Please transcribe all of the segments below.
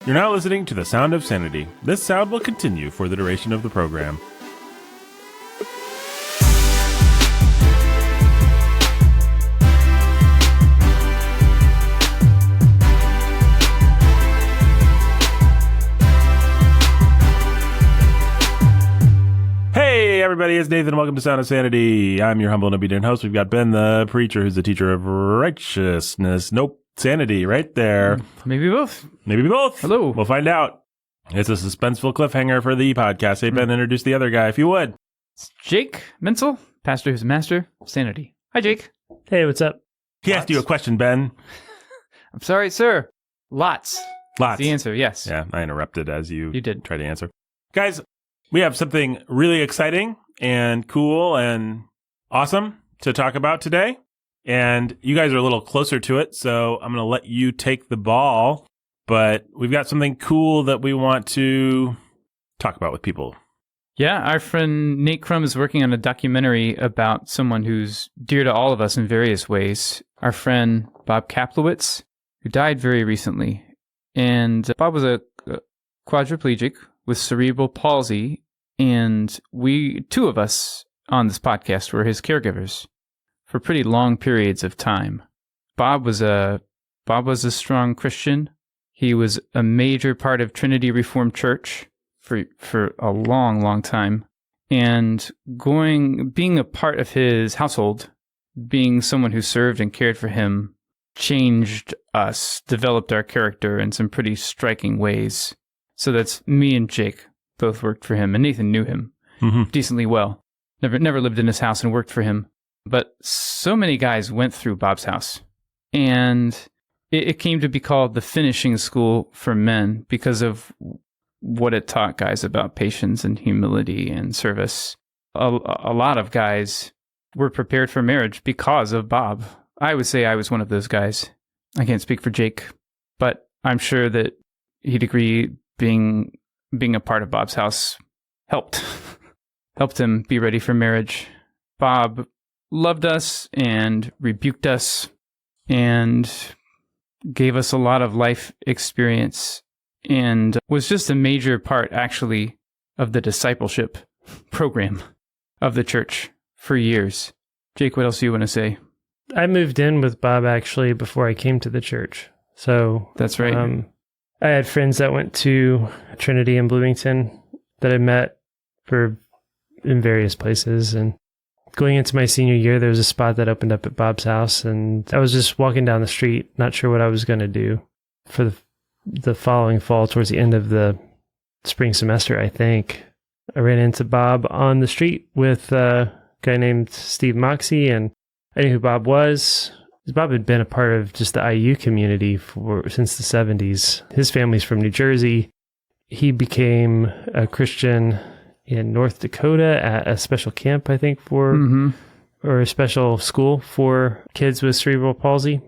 You're now listening to the sound of sanity. This sound will continue for the duration of the program. Hey everybody, it's Nathan and welcome to Sound of Sanity. I'm your humble and obedient host. We've got Ben the preacher who's the teacher of righteousness. Nope, sanity right there. Maybe both. Maybe both. Hello. We'll find out. It's a suspenseful cliffhanger for the podcast. Hey Ben, introduce the other guy if you would. It's Jake Menzel, pastor who's master of sanity. Hi Jake. Hey, what's up? He asked you a question, Ben. I'm sorry, sir. Lots. Lots. The answer, yes. Yeah, I interrupted as you did. Try to answer. Guys, we have something really exciting and cool and awesome to talk about today. And you guys are a little closer to it, so I'm going to let you take the ball. But we've got something cool that we want to talk about with people. Yeah, our friend Nate Crum is working on a documentary about someone who's dear to all of us in various ways. Our friend Bob Kaplowitz, who died very recently. And Bob was a quadriplegic with cerebral palsy, and two of us on this podcast were his caregivers for pretty long periods of time. Bob was a strong Christian. He was a major part of Trinity Reformed Church for a long, long time. And being a part of his household, being someone who served and cared for him, changed us, developed our character in some pretty striking ways. So that's me and Jake both worked for him, and Nathan knew him decently well. Never lived in his house and worked for him. But so many guys went through Bob's house, and it came to be called the finishing school for men because of what it taught guys about patience and humility and service. A lot of guys were prepared for marriage because of Bob. I would say I was one of those guys. I can't speak for Jake, but I'm sure that he'd agree being a part of Bob's house helped him be ready for marriage. Bob loved us and rebuked us and gave us a lot of life experience and was just a major part, actually, of the discipleship program of the church for years. Jake, what else do you want to say? I moved in with Bob, actually, before I came to the church. So that's right. I had friends that went to Trinity in Bloomington that I met in various places. And going into my senior year, there was a spot that opened up at Bob's house. And I was just walking down the street, not sure what I was going to do for the following fall, towards the end of the spring semester, I think. I ran into Bob on the street with a guy named Steve Moxie, and I knew who Bob was. Bob had been a part of just the IU community since the 70s. His family's from New Jersey. He became a Christian in North Dakota at a special camp, I think, or a special school for kids with cerebral palsy.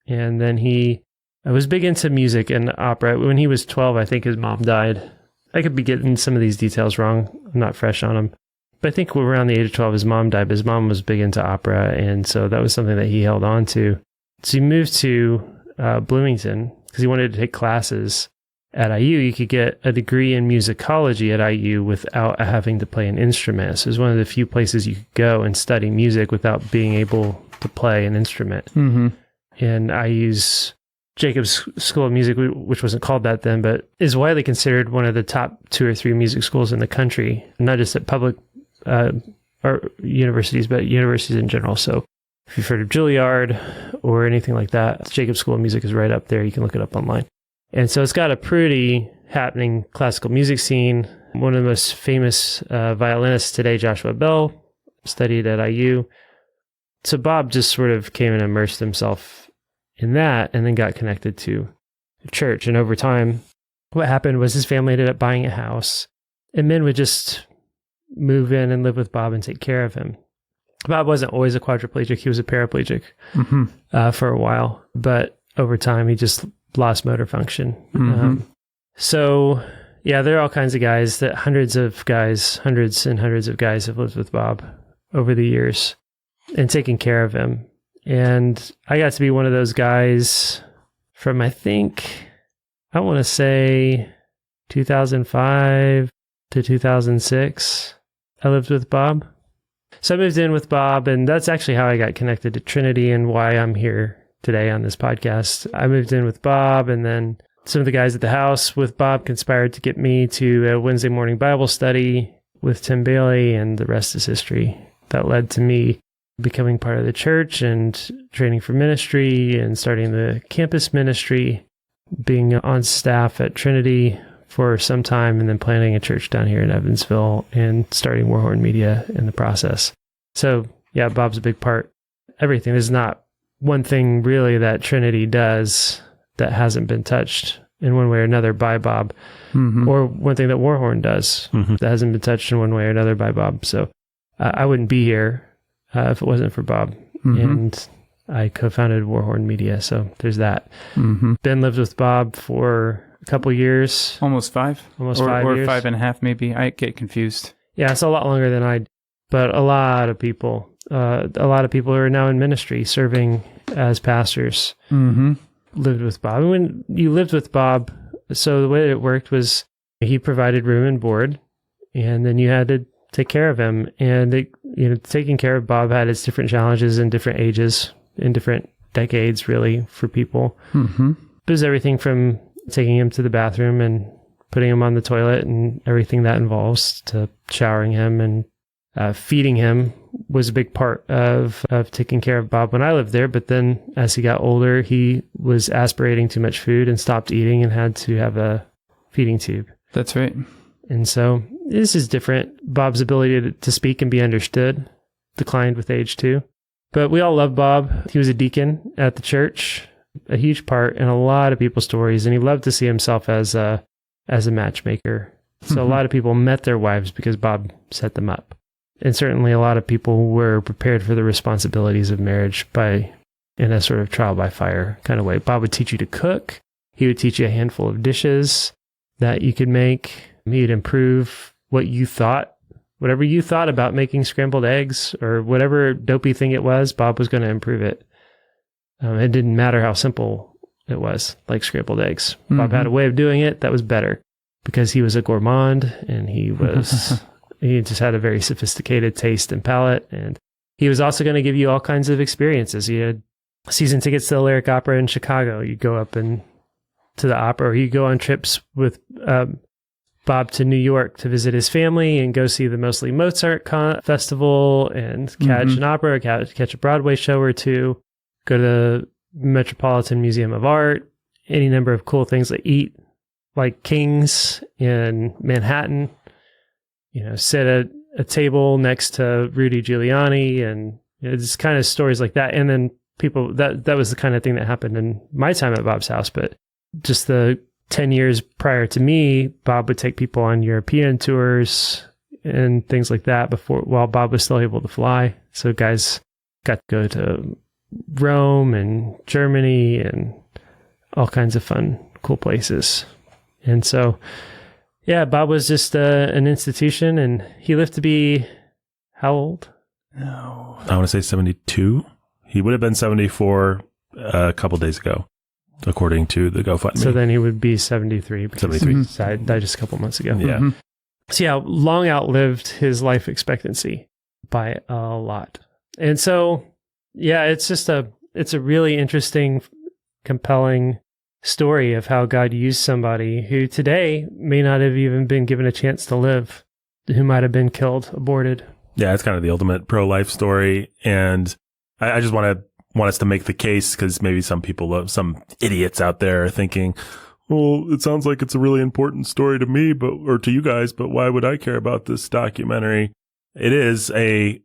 And then he was big into music and opera. When he was 12, I think his mom died. I could be getting some of these details wrong. I'm not fresh on him. But I think around the age of 12, his mom died, but his mom was big into opera, and so that was something that he held on to. So he moved to Bloomington because he wanted to take classes at IU. You could get a degree in musicology at IU without having to play an instrument. So it was one of the few places you could go and study music without being able to play an instrument. And IU's Jacobs School of Music, which wasn't called that then, but is widely considered one of the top 2 or 3 music schools in the country, not just at public or universities, but universities in general. So if you've heard of Juilliard or anything like that, Jacobs School of Music is right up there. You can look it up online. And so it's got a pretty happening classical music scene. One of the most famous violinists today, Joshua Bell, studied at IU. So Bob just sort of came and immersed himself in that and then got connected to the church. And over time, what happened was his family ended up buying a house, and men would just move in and live with Bob and take care of him. Bob wasn't always a quadriplegic. He was a paraplegic for a while. But over time, he just lost motor function. So, yeah, there are all kinds of guys hundreds and hundreds of guys have lived with Bob over the years and taken care of him. And I got to be one of those guys from, I think, I want to say 2005 to 2006, I lived with Bob. So I moved in with Bob, and that's actually how I got connected to Trinity and why I'm here today on this podcast. I moved in with Bob, and then some of the guys at the house with Bob conspired to get me to a Wednesday morning Bible study with Tim Bailey, and the rest is history. That led to me becoming part of the church and training for ministry and starting the campus ministry, being on staff at Trinity for some time, and then planting a church down here in Evansville and starting Warhorn Media in the process. So yeah, Bob's a big part. Everything. There's not one thing really that Trinity does that hasn't been touched in one way or another by Bob, or one thing that Warhorn does that hasn't been touched in one way or another by Bob. So I wouldn't be here if it wasn't for Bob. And I co-founded Warhorn Media, so there's that. Ben lived with Bob for a couple years. Almost 5 years. Or 5.5 maybe. I get confused. Yeah, it's a lot longer than I, but a lot of people who are now in ministry, serving as pastors, lived with Bob. And when you lived with Bob, so the way it worked was he provided room and board, and then you had to take care of him. And taking care of Bob had its different challenges in different ages, in different decades, really, for people. It was everything from taking him to the bathroom and putting him on the toilet and everything that involves, to showering him, and feeding him was a big part of taking care of Bob when I lived there. But then as he got older, he was aspirating too much food and stopped eating and had to have a feeding tube. That's right. And so this is different. Bob's ability to speak and be understood declined with age too. But we all love Bob. He was a deacon at the church, a huge part in a lot of people's stories, and he loved to see himself as a matchmaker. So a lot of people met their wives because Bob set them up. And certainly a lot of people were prepared for the responsibilities of marriage in a sort of trial by fire kind of way. Bob would teach you to cook. He would teach you a handful of dishes that you could make. He'd improve what you thought. Whatever you thought about making scrambled eggs or whatever dopey thing it was, Bob was going to improve it. It didn't matter how simple it was, like scrambled eggs. Bob had a way of doing it that was better because he was a gourmand, and he just had a very sophisticated taste and palate. And he was also going to give you all kinds of experiences. He had season tickets to the Lyric Opera in Chicago. You go up to the opera, or you go on trips with Bob to New York to visit his family and go see the Mostly Mozart Festival and catch an opera, catch a Broadway show or two, go to the Metropolitan Museum of Art, any number of cool things, like eat like kings in Manhattan, sit at a table next to Rudy Giuliani, and it's kind of stories like that. And then people, that was the kind of thing that happened in my time at Bob's house. But just the 10 years prior to me, Bob would take people on European tours and things like that while Bob was still able to fly. So guys got to go to Rome and Germany and all kinds of fun, cool places. And so, yeah, Bob was just an institution, and he lived to be how old? No, I want to say 72. He would have been 74 a couple days ago, according to the GoFundMe. So then he would be 73. 73. He died just a couple months ago. Yeah. So yeah, long outlived his life expectancy by a lot. And so, yeah, it's a really interesting, compelling story of how God used somebody who today may not have even been given a chance to live, who might have been killed, aborted. Yeah, it's kind of the ultimate pro-life story. And I just want us to make the case, because maybe some idiots out there are thinking, well, it sounds like it's a really important story to me, or to you guys, but why would I care about this documentary? It is a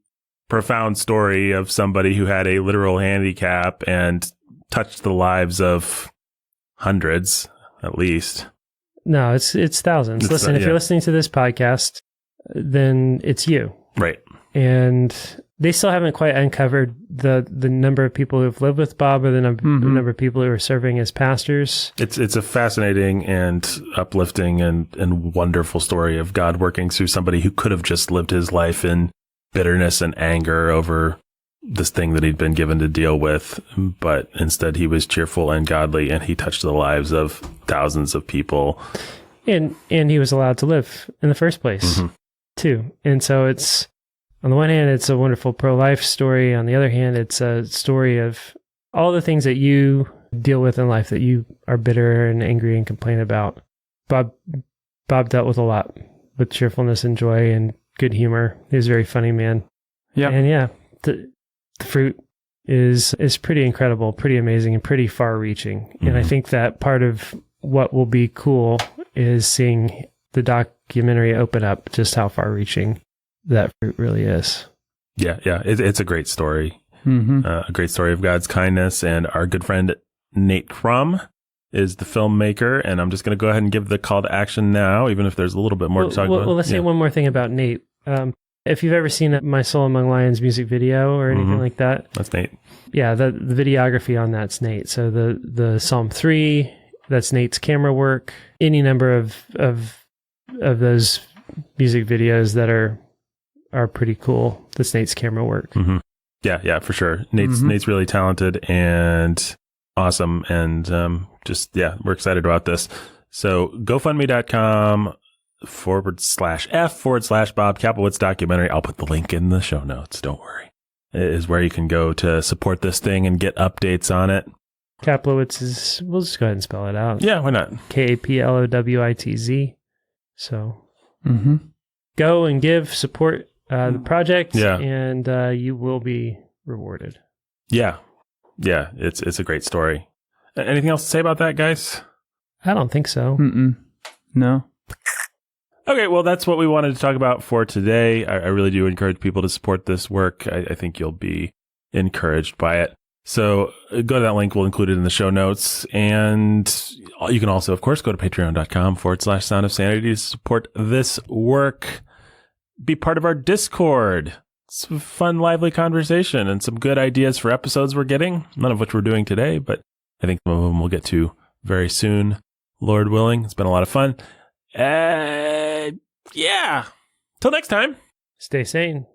profound story of somebody who had a literal handicap and touched the lives of hundreds, at least. No, it's thousands. Listen, if you're listening to this podcast, then it's you. Right. And they still haven't quite uncovered the number of people who've lived with Bob, or the number of people who are serving as pastors. It's a fascinating and uplifting and wonderful story of God working through somebody who could have just lived his life in bitterness and anger over this thing that he'd been given to deal with, but instead he was cheerful and godly, and he touched the lives of thousands of people. And he was allowed to live in the first place, too. And so it's, on the one hand, it's a wonderful pro-life story. On the other hand, it's a story of all the things that you deal with in life that you are bitter and angry and complain about. Bob dealt with a lot with cheerfulness and joy and good humor. He was a very funny man. Yeah. And the fruit is pretty incredible, pretty amazing, and pretty far-reaching. And I think that part of what will be cool is seeing the documentary open up just how far-reaching that fruit really is. Yeah. It's a great story. A great story of God's kindness. And our good friend Nate Crum is the filmmaker. And I'm just going to go ahead and give the call to action now, even if there's a little bit more to talk about. Well, let's say one more thing about Nate. If you've ever seen My Soul Among Lions music video or anything like that. That's Nate. Yeah, the videography on that's Nate. So the Psalm 3, that's Nate's camera work. Any number of those music videos that are pretty cool, that's Nate's camera work. Yeah, for sure. Nate's really talented and awesome. And we're excited about this. So GoFundMe.com /F/Bob Kaplowitz documentary. I'll put the link in the show notes. Don't worry. It is where you can go to support this thing and get updates on it. Kaplowitz is, we'll just go ahead and spell it out. Yeah, why not? Kaplowitz. So go and give, support the project, and you will be rewarded. Yeah, it's a great story. Anything else to say about that, guys? I don't think so. No. Okay, well, that's what we wanted to talk about for today. I really do encourage people to support this work. I think you'll be encouraged by it. So go to that link. We'll include it in the show notes. And you can also, of course, go to patreon.com /Sound of Sanity to support this work. Be part of our Discord. It's a fun, lively conversation and some good ideas for episodes we're getting. None of which we're doing today, but I think some of them we'll get to very soon, Lord willing. It's been a lot of fun. Till next time. Stay sane.